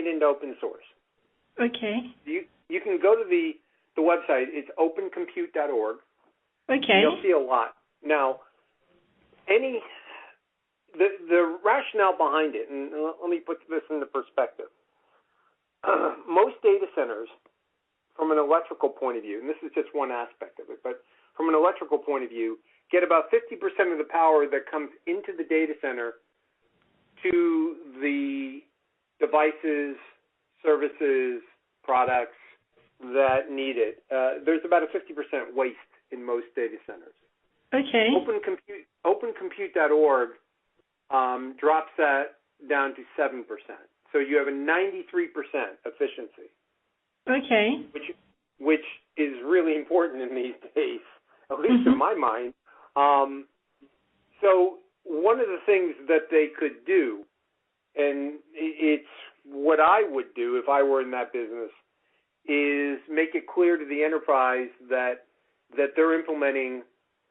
it into open source. Okay. You can go to the website. It's opencompute.org. Okay. You'll see a lot. Now, the rationale behind it, and let me put this into perspective. Most data centers, from an electrical point of view, and this is just one aspect of it, but from an electrical point of view, get about 50% of the power that comes into the data center to the devices, services, products that need it. There's about a 50% waste in most data centers. Okay. Opencompute.org drops that down to 7%. So you have a 93% efficiency. Okay. Which is really important in these days, at least in my mind. So one of the things that they could do, and it's what I would do if I were in that business, is make it clear to the enterprise that they're implementing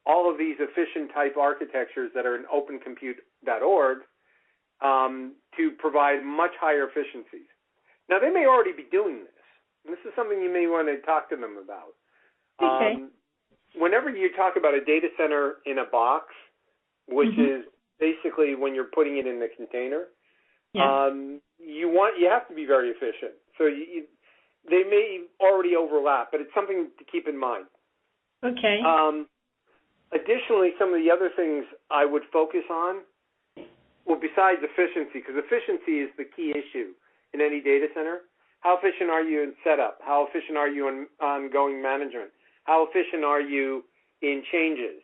all of these efficient type architectures that are in opencompute.org to provide much higher efficiencies. Now, they may already be doing this, and this is something you may want to talk to them about. Okay. Whenever you talk about a data center in a box, which is basically when you're putting it in the container, you have to be very efficient. So they may already overlap, but it's something to keep in mind. Okay. Additionally, some of the other things I would focus on, well, besides efficiency, because efficiency is the key issue in any data center. How efficient are you in setup? How efficient are you in ongoing management? How efficient are you in changes?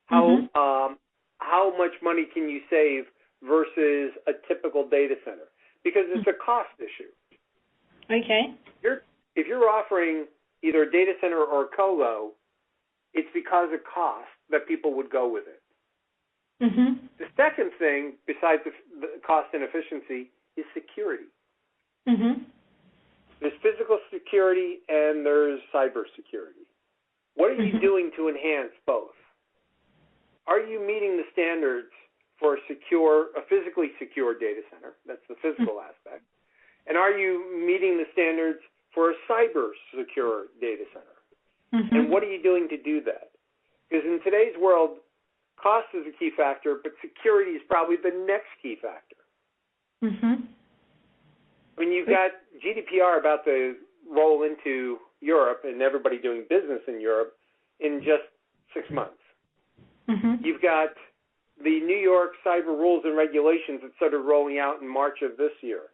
How much money can you save versus a typical data center? Because it's a cost issue. Okay. If you're offering either a data center or a colo, it's because of cost that people would go with it. The second thing, besides the cost and efficiency, is security. There's physical security and there's cyber security. What are you doing to enhance both? Are you meeting the standards for a physically secure data center? That's the physical aspect. And are you meeting the standards for a cyber secure data center? And what are you doing to do that? Because in today's world, cost is a key factor, but security is probably the next key factor. When you've got GDPR about to roll into Europe and everybody doing business in Europe in just 6 months. You've got the New York cyber rules and regulations that started rolling out in March of this year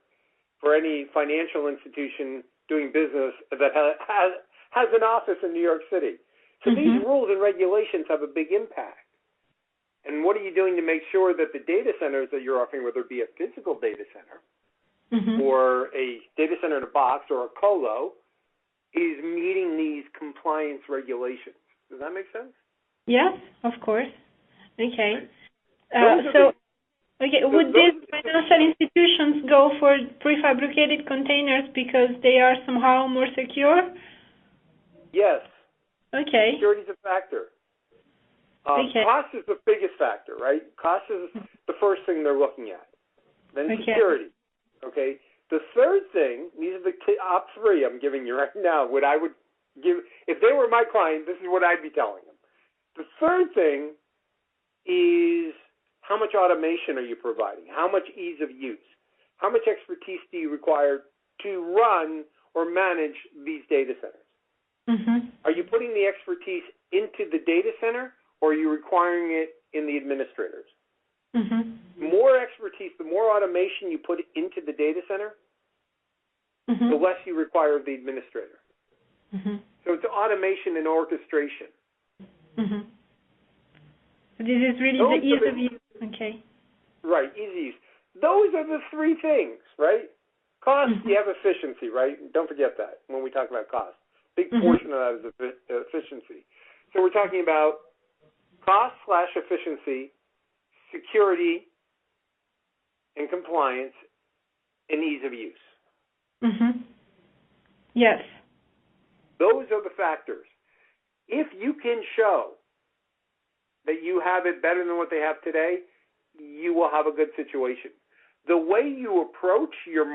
for any financial institution doing business that has an office in New York City. So these rules and regulations have a big impact. And what are you doing to make sure that the data centers that you're offering, whether it be a physical data center or a data center in a box or a colo, is meeting these compliance regulations? Does that make sense? Yes, of course. Okay. Right. Would these financial institutions go for prefabricated containers because they are somehow more secure? Yes. Okay. Security is a factor. Cost is the biggest factor, right? Cost is the first thing they're looking at. Then security. Okay. The third thing, these are the top three I'm giving you right now. What I would give, if they were my client, this is what I'd be telling them. The third thing is how much automation are you providing? How much ease of use? How much expertise do you require to run or manage these data centers? Are you putting the expertise into the data center, or are you requiring it in the administrators? The more expertise, the more automation you put into the data center, the less you require of the administrator. So it's automation and orchestration. So this is really the ease of use. Okay. Right, easy use. Those are the three things, right? Cost, you have efficiency, right? Don't forget that when we talk about cost. Big portion of that is efficiency. So we're talking about cost/efficiency, security and compliance, and ease of use. Yes. Those are the factors. If you can show that you have it better than what they have today, you will have a good situation. The way you approach your